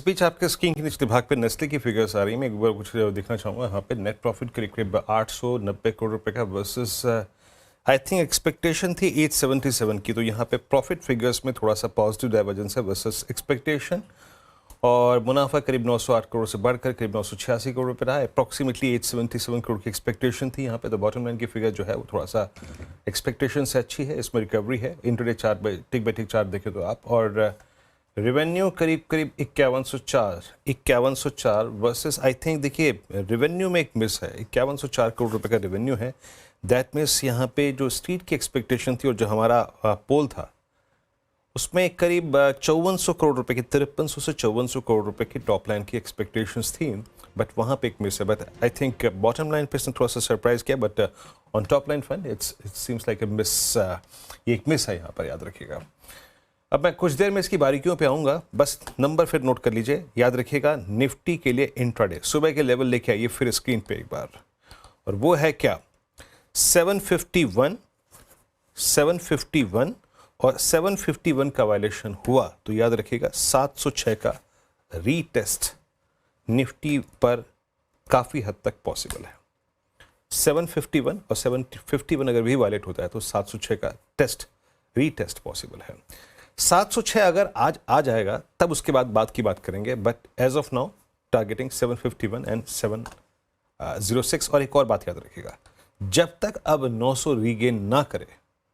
बीच आपके स्क्रीन के निचले भाग पे नेस्ले की फिगर्स आ रही हैं। मैं एक बार कुछ दिखना चाहूँगा। यहाँ पे नेट प्रॉफिट करीब 890 करोड़ रुपए का वर्सेस आई थिंक एक्सपेक्टेशन थी 877 की। तो यहाँ पे प्रॉफिट फिगर्स में थोड़ा सा पॉजिटिव डाइवर्जेंस है वर्सेस एक्सपेक्टेशन। और मुनाफा करीब 908 करोड़ से बढ़कर करीब 986 करोड़ रुपए रहा है। अप्रॉक्सीमेटली 877 करोड़ की एक्सपेक्टेशन थी यहाँ पे। तो बॉटम लाइन की फिगर जो है वो थोड़ा सा एक्सपेक्टेशन से अच्छी है, इसमें रिकवरी है। Intraday chart tick by tick chart देखें तो आप, और रेवेन्यू करीब 5104 वर्सेस आई थिंक, देखिए रेवेन्यू में एक मिस है। 5104 करोड़ रुपए का रेवेन्यू है। दैट मीन्स यहाँ पे जो स्ट्रीट की एक्सपेक्टेशन थी और जो हमारा पोल था उसमें करीब 5400 करोड़ रुपए की, 5300 से 5400 करोड़ रुपए की टॉप लाइन की एक्सपेक्टेशंस थी, बट वहाँ पे एक मिस है। But I think bottom line पे इसने थोड़ा सा सरप्राइज किया, but on top line fund it seems like a miss. ये एक मिस है यहाँ पर, याद रखिएगा। अब मैं कुछ देर में इसकी बारीकियों पे आऊँगा, बस नंबर फिर नोट कर लीजिए, याद रखिएगा। निफ्टी के लिए इंट्राडे सुबह के लेवल लेके आइए फिर स्क्रीन पे एक बार, और वो है क्या, 751 और 751 का वायलेशन हुआ तो याद रखिएगा 706 का रीटेस्ट निफ्टी पर काफ़ी हद तक पॉसिबल है। 751 और 751 अगर भी वायलेट होता है तो 706 का रीटेस्ट पॉसिबल है। 706 अगर आज आ जाएगा तब उसके बाद बात की बात करेंगे, but as of now targeting 751 and 706। और एक और बात याद रखिएगा, जब तक अब 900 रीगेन ना करे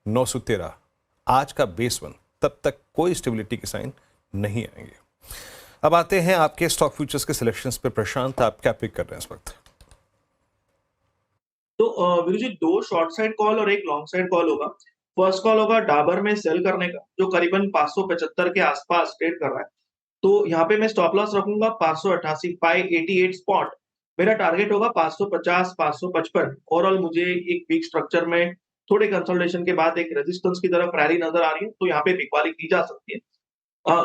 913 आज का बेस वन, तब तक कोई स्टेबिलिटी के साइन नहीं आएंगे। अब आते हैं आपके स्टॉक फ्यूचर्स के सिलेक्शंस पे। प्रशांत, आप क्या पिक कर रहे हैं इस वक्त? तो वीरू जी, 2 शॉर्ट साइड कॉल और 1 लॉन्ग साइड कॉल होगा। फर्स्ट कॉल होगा डाबर में सेल करने का, जो करीबन 575 के आसपास ट्रेड कर रहा है। तो यहाँ पे मैं स्टॉप लॉस रखूंगा 588, 588 स्पॉट। मेरा टारगेट होगा 550, 555। ओवरऑल मुझे एक वीक स्ट्रक्चर में थोड़े कंसोलिडेशन के बाद एक रेजिस्टेंस की तरफ रैली नजर आ रही है, तो यहाँ पे पिक वाली की जा सकती है।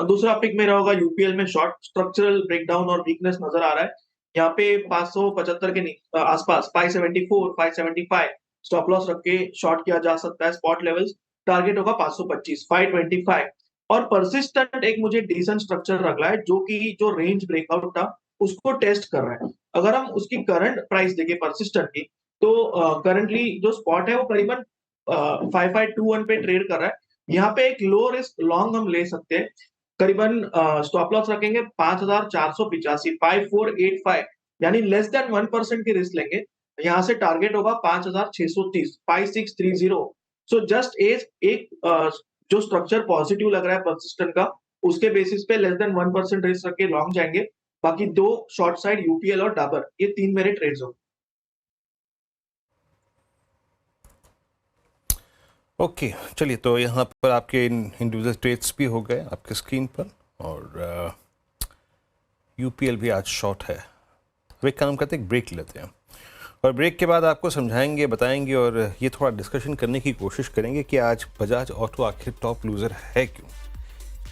दूसरा पिक मेरा होगा यूपीएल में शॉर्ट स्ट्रक्चरल ब्रेकडाउन और वीकनेस नजर आ रहा है। यहाँ पे 575 के आसपास 574, 575 स्टॉप लॉस रख के शॉर्ट किया जा सकता है। स्पॉट लेवल्स टारगेट होगा 525, 525। और परसिस्टेंट एक मुझे डिसेंट स्ट्रक्चर रख रहा है, जो कि जो रेंज ब्रेकआउट था उसको टेस्ट कर रहा है। अगर हम उसकी करंट प्राइस देखें परसिस्टेंट की, तो करंटली जो स्पॉट है वो करीबन 5521 पे ट्रेड कर रहा है। यहाँ पे एक लो रिस्क लॉन्ग हम ले सकते हैं। करीबन स्टॉप लॉस रखेंगे 5485, 5485, यानी लेस देन 1% की रिस्क लेंगे। यहाँ से टारगेट होगा 5630, 5630। सो जस्ट एक जो स्ट्रक्चर पॉजिटिव लग रहा है परसिस्टेंट का, उसके बेसिस पे लेस देन 1% रिस्क रख के लॉन्ग जाएंगे। बाकी 2 शॉर्ट साइड यूपीएल और डाबर, ये 3 मेरे ट्रेड्स होंगे। ओके, चलिए, तो यहाँ पर आपके इंडिविजुअल ट्रेड्स भी हो गए आपके स्क्रीन पर, और यूपीएल भी आज शॉर्ट है। वे काम करते हैं, ब्रेक लेते हैं, और ब्रेक के बाद आपको समझाएंगे, बताएंगे, और ये थोड़ा डिस्कशन करने की कोशिश करेंगे कि आज बजाज ऑटो आखिर टॉप लूज़र है क्यों,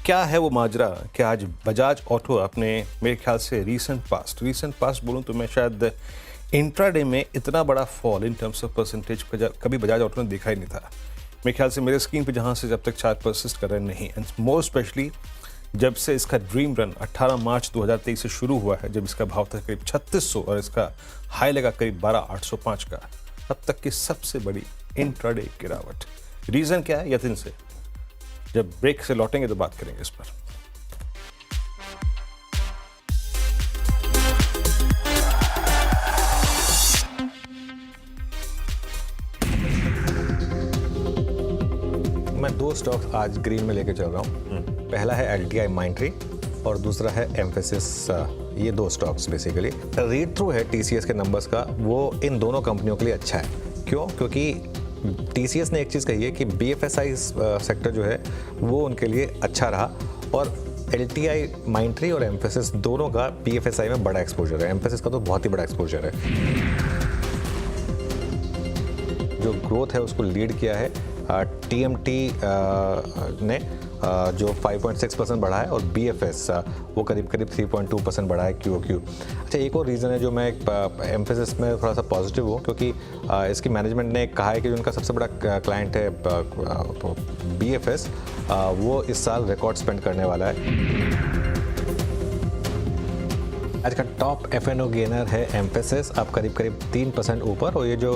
क्या है वो माजरा कि आज बजाज ऑटो अपने, मेरे ख्याल से रीसेंट पास्ट बोलूँ तो मैं शायद इंट्राडे में इतना बड़ा fall in terms of percentage कभी बजाज ऑटो ने देखा ही नहीं था। मेरे ख्याल से मेरे स्क्रीन पे जहाँ से जब तक चार्ट परसिस्ट कर रहे नहीं, एंड मोर स्पेशली जब से इसका ड्रीम रन 18 मार्च 2023 से शुरू हुआ है, जब इसका भाव था करीब 3600 और इसका हाई लगा करीब 12805 का, अब तक की सबसे बड़ी इंट्राडे गिरावट। रीज़न क्या है, यतिन से जब ब्रेक से लौटेंगे तो बात करेंगे इस पर। मैं 2 स्टॉक्स आज ग्रीन में लेके चल रहा हूँ। पहला है एलटीआई माइंट्री और दूसरा है एम्फेसिस। ये 2 स्टॉक्स बेसिकली रीड थ्रू है टीसीएस के नंबर्स का, वो इन दोनों कंपनियों के लिए अच्छा है। क्यों? क्योंकि टीसीएस ने एक चीज़ कही है कि बीएफएसआई सेक्टर जो है वो उनके लिए अच्छा रहा, और एलटीआई माइंट्री और एम्फेसिस दोनों का बीएफएसआई में बड़ा एक्सपोजर है। एम्फेसिस का तो बहुत ही बड़ा एक्सपोजर है। जो ग्रोथ है उसको लीड किया है टीएमटी ने, जो 5.6% बढ़ा है, और बीएफएस वो करीब 3.2% बढ़ा है क्यूओक्यू। अच्छा, एक और रीज़न है जो मैं एम्फेसिस में थोड़ा सा पॉजिटिव हूँ, क्योंकि इसकी मैनेजमेंट ने कहा है कि जो उनका सबसे बड़ा क्लाइंट है बीएफएस, वो इस साल रिकॉर्ड स्पेंड करने वाला है। आज का टॉप एफएनओ गेनर है एम्फेसिस, अब करीब करीब 3% ऊपर। और ये जो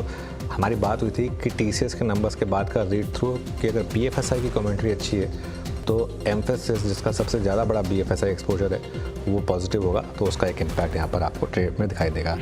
हमारी बात हुई थी कि टीसीएस के नंबर्स के बाद का रीड थ्रू कि अगर बीएफएसआई की कमेंट्री अच्छी है तो एम्फेसिस, जिसका सबसे ज़्यादा बड़ा बीएफएसआई एक्सपोजर है, वो पॉजिटिव होगा, तो उसका एक इम्पैक्ट यहाँ पर आपको ट्रेड में दिखाई देगा।